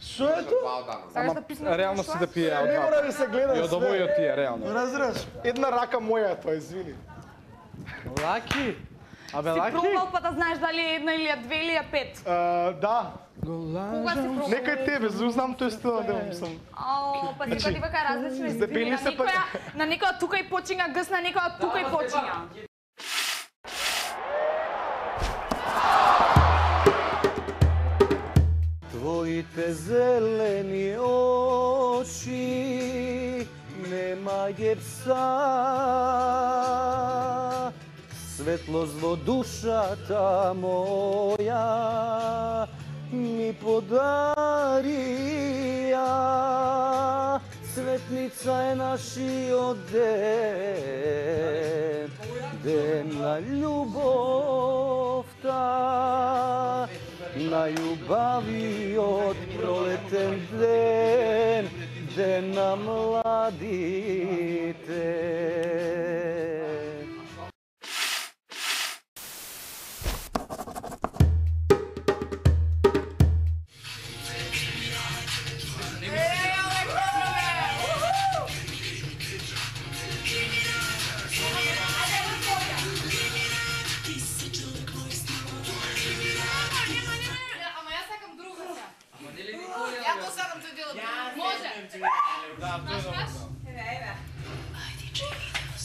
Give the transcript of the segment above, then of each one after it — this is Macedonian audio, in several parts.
Шо е тоа? Реално си да пие од Не два. мора да се гледа И од ово и од тие, реално. Разбираш? Една рака моја е тоа, извини. Лаки? Абе, Си Лаки? пробувал па да знаеш дали е една или е две или е пет? Да. Кога си пробувал? Нека и тебе, знам тој стил да сум. Па сега ти вака различни Издебели се пак. на некоја тука и почиња гс, на некоја тука и почиња. Твоите зелени очи нема гепса, светлост во душата моја ми подарија. Светница е нашиот ден, ден на љубовта, на љубавиот пролетен ден, ден на младите.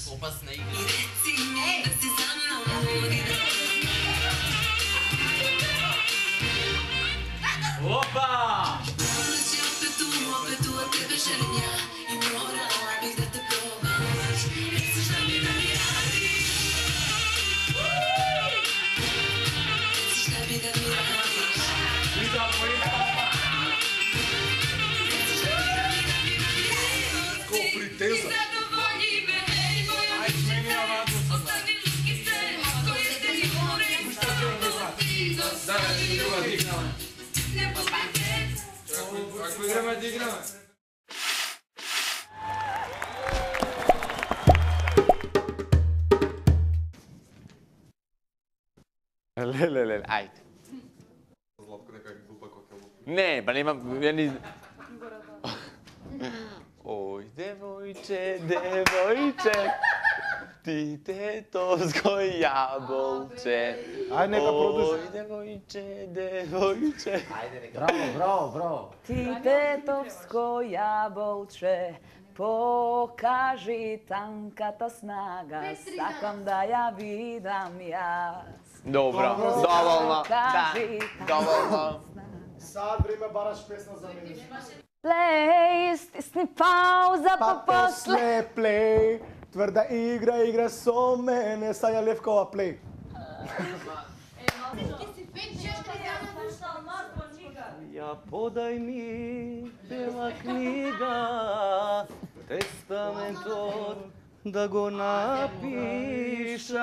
Опасна игра. Опа! Ако играме да играме. Леле, ајде. Златко нека глупако ќе лупи. Не, па нема, ја ни... Ој, девојче, девојче, ти тетовско јаболче. Ај, нека продолжи. Ој, девојче, девојче. Браво. Ти тетовско јаболче, покажи танката снага, сакам да ја видам јас. Добро, доволно. Покажи Доволно. Сад време бараш песна за мене. Плей, стисни пауза, па после. После плей, тврда игра со мене, Сања Левкова плей. Ја подај ми бела книга, тестаментот да го напишам.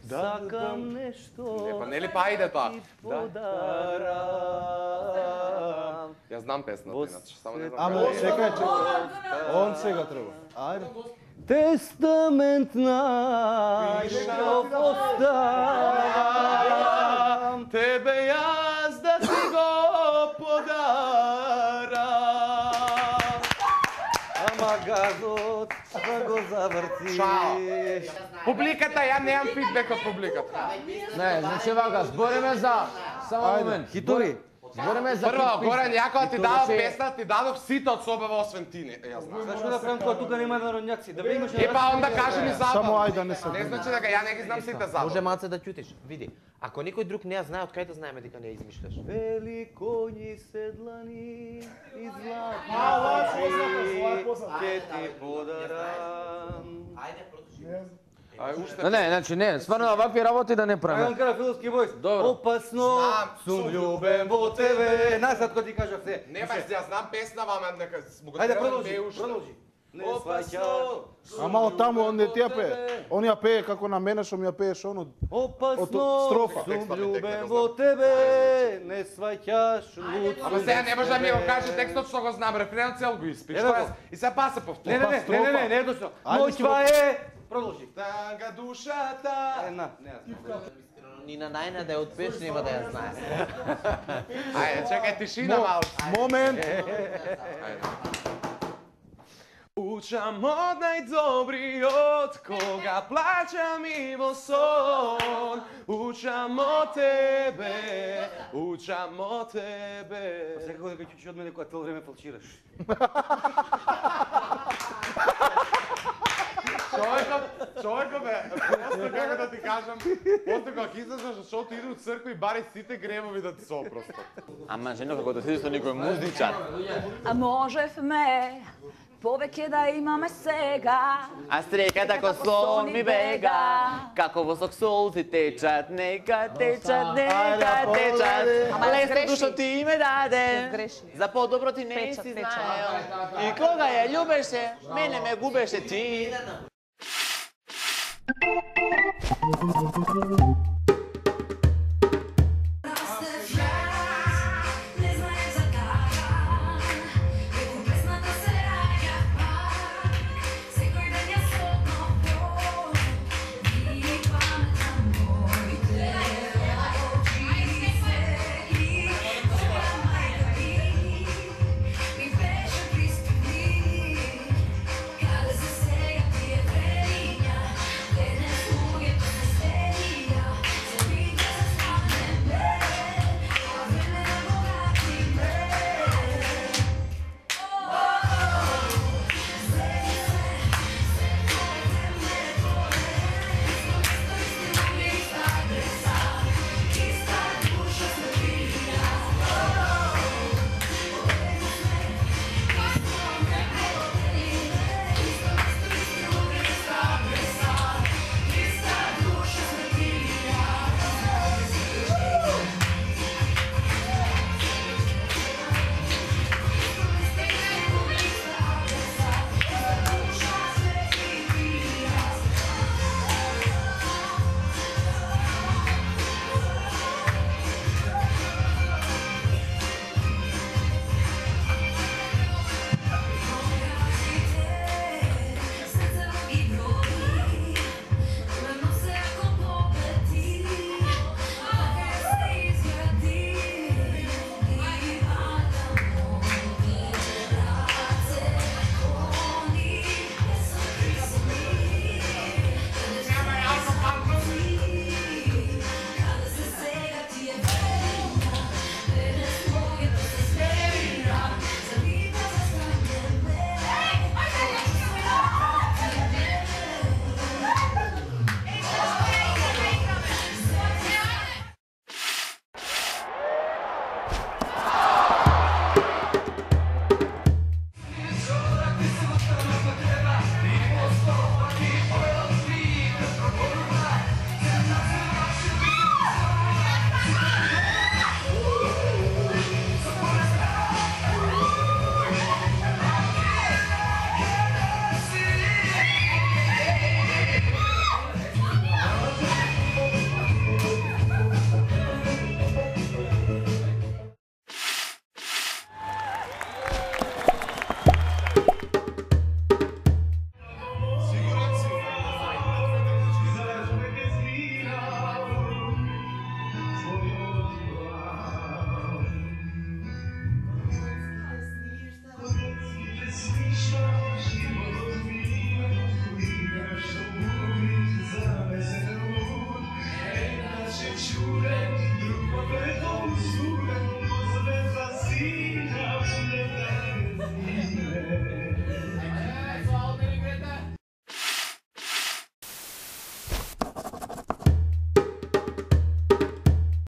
Сакам нешто Не, па нели па ајде тоа. подарам. Ја знам песната, иначе само не знам. Амо, чекај. Он сега треба. Ајде. Тестамент на любов оставам, тебе јас да ти го подарам. Ама газот да го завртиш. Публиката, ја немам фидбек од публиката. Не, значи вака, збориме за... Само момент. Хитори. Збориме за Прво, хит Горан, ја кога ти Хитори дадов се- песна, ти дадов сите од собева освен ти. Ја знам. Зашто да правам кога тука нема народњаци? Да имаш Е, па онда кажи ми Само забава. ајде да не се. Не значи дека ја не ги знам сите забава. Може малце да ќутиш. Види, ако никој друг не ја знае, од кај да знаеме дека не ја измишляш? Вели коњи седлани и златни ова е очи, познато. ќе ти подарам. Ај, уште. Не, значи не, стварно вакви работи да не Ајдам правиме. кара филски војс. Добро. Опасно, Знам. сум љубен во тебе. Насад кога ти кажа се. Не, ба, ја знам песна, ама нека му го Ајде, треба продолжи, беуш. продолжи. Не Опасно. сваќаш. Ама од таму он не ти ја пее. Он ја пее како на мене што ми ја пееш он од... Опасно, строфа. сум Текстот ми љубен текне, во тебе. Не сваќаш, луд Ама сум. сега не може да ми го каже текстот што го знам, рефренот цел го испиш. Еве го. И се па се повтори. Не е точно. Ајде, Ноќва е. Продолжи. Танга душата. Една, не. Nina Najna da je odpeš, nema da ja znае. Ајде, чекај, тишина малку. Момент. Učam od najdobrijot, koga plaćam mimo son. Učam od tebe, učam od tebe. Секако дека ќе учи од мене кога цело време фалшираш. Човекот бе, просто како да ти кажам, после кога ќе излезеш од шоуто иду у црква и бари сите гревови да ти се опростат. Ама жено како да седи со некој музичар. А можевме повеќе да имаме сега. А стреката ко слон ми бега, како во соксолци течат, нека течат, нека течат. Лесна душа ти ме даде, за подобро ти не си знаел. И кога ја љубеше, мене ме губеше ти.